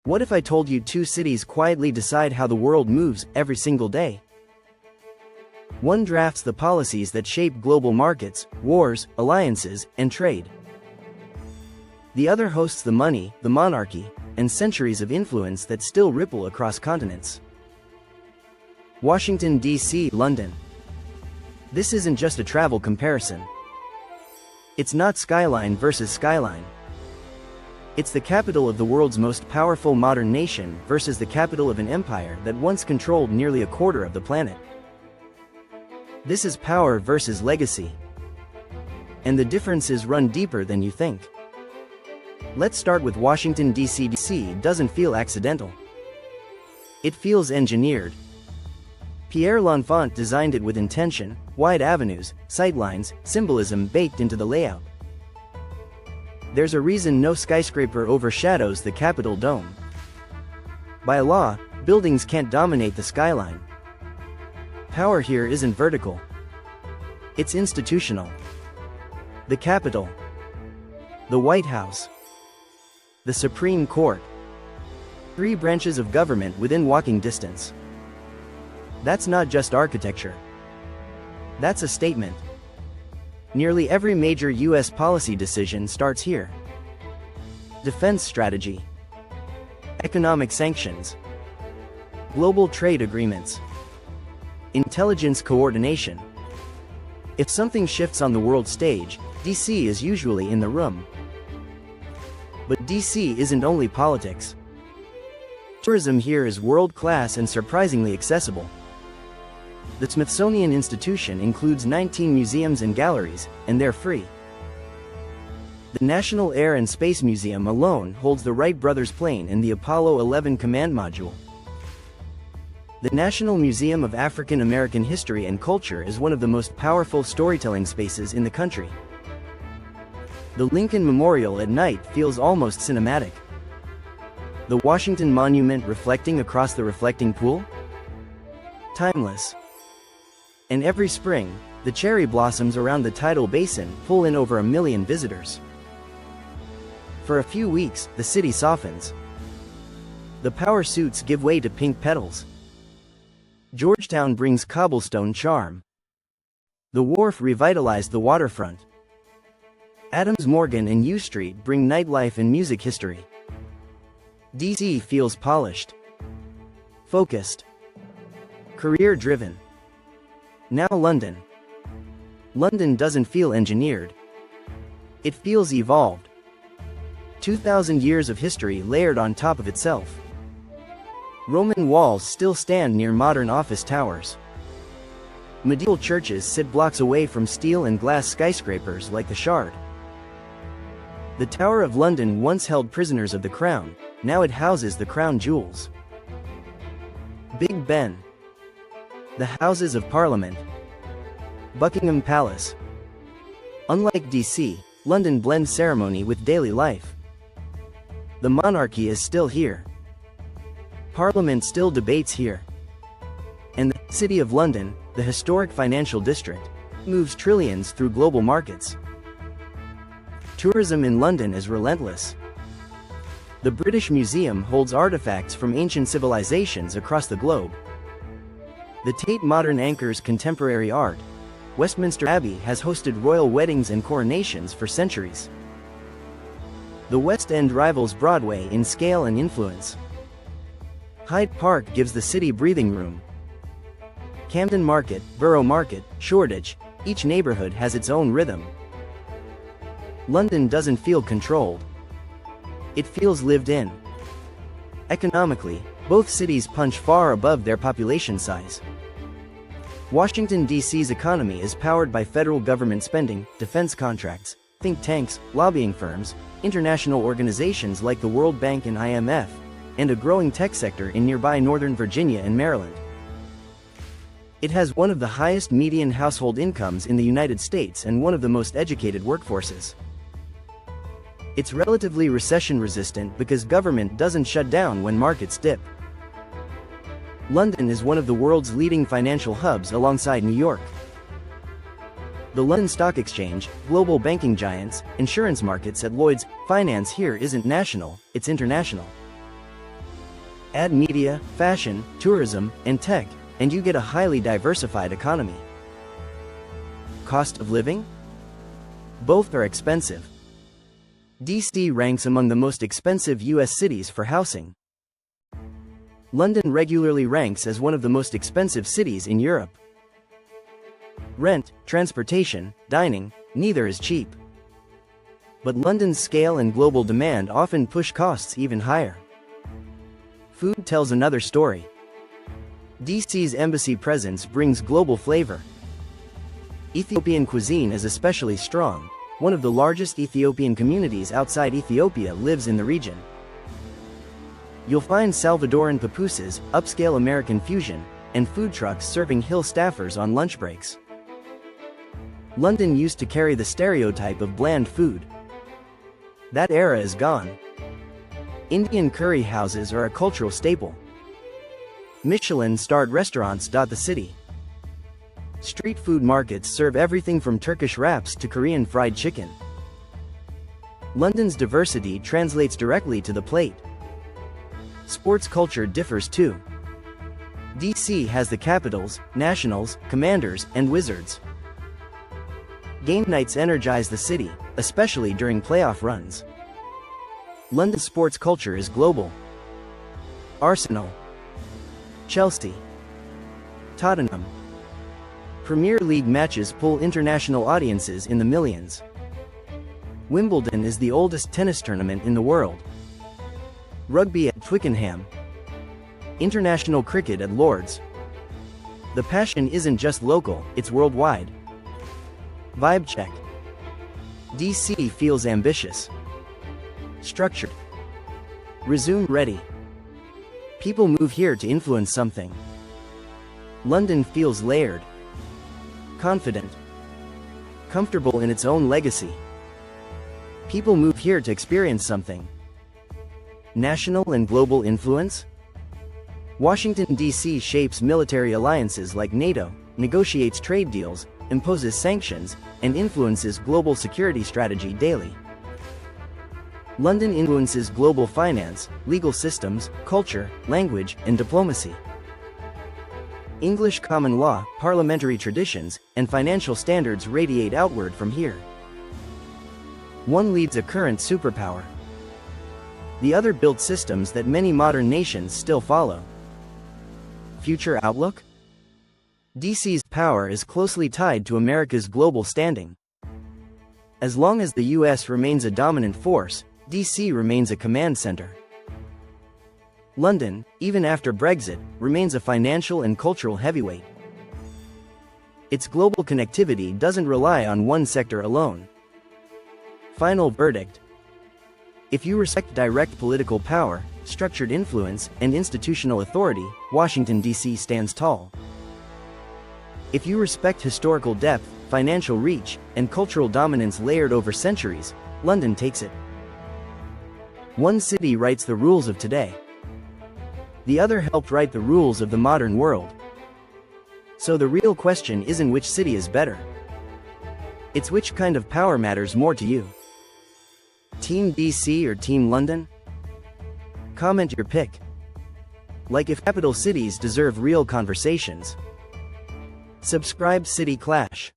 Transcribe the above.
What if I told you two cities quietly decide how the world moves every single day? One drafts the policies that shape global markets, wars, alliances, and trade. The other hosts the money, the monarchy, and centuries of influence that still ripple across continents. Washington, D.C., London. This isn't just a travel comparison. It's not skyline versus skyline. It's the capital of the world's most powerful modern nation versus the capital of an empire that once controlled nearly a quarter of the planet. This is power versus legacy. And the differences run deeper than you think. Let's start with Washington, D.C. D.C. doesn't feel accidental. It feels engineered. Pierre L'Enfant designed it with intention, wide avenues, sightlines, symbolism baked into the layout. There's a reason no skyscraper overshadows the Capitol dome. By law, buildings can't dominate the skyline. Power here isn't vertical. It's institutional. The Capitol. The White House. The Supreme Court. 3 branches of government within walking distance. That's not just architecture. That's a statement. Nearly every major U.S. policy decision starts here. Defense strategy. Economic sanctions. Global trade agreements. Intelligence coordination. If something shifts on the world stage, D.C. is usually in the room. But D.C. isn't only politics. Tourism here is world-class and surprisingly accessible. The Smithsonian Institution includes 19 museums and galleries, and they're free. The National Air and Space Museum alone holds the Wright brothers' plane and the Apollo 11 command module. The National Museum of African American History and Culture is one of the most powerful storytelling spaces in the country. The Lincoln Memorial at night feels almost cinematic. The Washington Monument reflecting across the reflecting pool? Timeless. And every spring, the cherry blossoms around the tidal basin pull in over 1 million visitors. For a few weeks, the city softens. The power suits give way to pink petals. Georgetown brings cobblestone charm. The wharf revitalized the waterfront. Adams Morgan and U Street bring nightlife and music history. D.C. feels polished. Focused. Career-driven. Now London. London doesn't feel engineered. It feels evolved. 2,000 years of history layered on top of itself. Roman walls still stand near modern office towers. Medieval churches sit blocks away from steel and glass skyscrapers like the Shard. The Tower of London once held prisoners of the Crown, now it houses the Crown Jewels. Big Ben. The Houses of Parliament. Buckingham Palace. Unlike D.C., London blends ceremony with daily life. The monarchy is still here. Parliament still debates here. And the City of London, the historic financial district, moves trillions through global markets. Tourism in London is relentless. The British Museum holds artifacts from ancient civilizations across the globe. The Tate Modern anchors contemporary art. Westminster Abbey has hosted royal weddings and coronations for centuries. The West End rivals Broadway in scale and influence. Hyde Park gives the city breathing room. Camden Market, Borough Market, Shoreditch, each neighborhood has its own rhythm. London doesn't feel controlled. It feels lived in. Economically, both cities punch far above their population size. Washington, D.C.'s economy is powered by federal government spending, defense contracts, think tanks, lobbying firms, international organizations like the World Bank and IMF, and a growing tech sector in nearby Northern Virginia and Maryland. It has one of the highest median household incomes in the United States and one of the most educated workforces. It's relatively recession-resistant because government doesn't shut down when markets dip. London is one of the world's leading financial hubs alongside New York. The London Stock Exchange, global banking giants, insurance markets at Lloyd's. Finance here isn't national, it's international. Add media, fashion, tourism, and tech, and you get a highly diversified economy. Cost of living? Both are expensive. DC ranks among the most expensive US cities for housing. London regularly ranks as one of the most expensive cities in Europe. Rent, transportation, dining, neither is cheap. But London's scale and global demand often push costs even higher. Food tells another story. DC's embassy presence brings global flavor. Ethiopian cuisine is especially strong. One of the largest Ethiopian communities outside Ethiopia lives in the region. You'll find Salvadoran pupusas, upscale American fusion, and food trucks serving hill staffers on lunch breaks. London used to carry the stereotype of bland food. That era is gone. Indian curry houses are a cultural staple. Michelin-starred restaurants dot the city. Street food markets serve everything from Turkish wraps to Korean fried chicken. London's diversity translates directly to the plate. Sports culture differs too. DC has the Capitals, Nationals, Commanders, and Wizards. Game nights energize the city, especially during playoff runs. London's sports culture is global. Arsenal, Chelsea, Tottenham. Premier League matches pull international audiences in the millions. Wimbledon is the oldest tennis tournament in the world. Rugby at Twickenham. International cricket at Lord's. The passion isn't just local, it's worldwide. Vibe check. DC feels ambitious. Structured. Resume ready. People move here to influence something. London feels layered. Confident. Comfortable in its own legacy. People move here to experience something. National and global influence? Washington, D.C. shapes military alliances like NATO, negotiates trade deals, imposes sanctions, and influences global security strategy daily. London influences global finance, legal systems, culture, language, and diplomacy. English common law, parliamentary traditions, and financial standards radiate outward from here. One leads a current superpower. The other built systems that many modern nations still follow. Future outlook? DC's power is closely tied to America's global standing. As long as the US remains a dominant force, DC remains a command center. London, even after Brexit, remains a financial and cultural heavyweight. Its global connectivity doesn't rely on one sector alone. Final verdict. If you respect direct political power, structured influence, and institutional authority, Washington, D.C. stands tall. If you respect historical depth, financial reach, and cultural dominance layered over centuries, London takes it. One city writes the rules of today. The other helped write the rules of the modern world. So the real question isn't which city is better. It's which kind of power matters more to you. Team DC or Team London? Comment your pick. Like if capital cities deserve real conversations. Subscribe City Clash.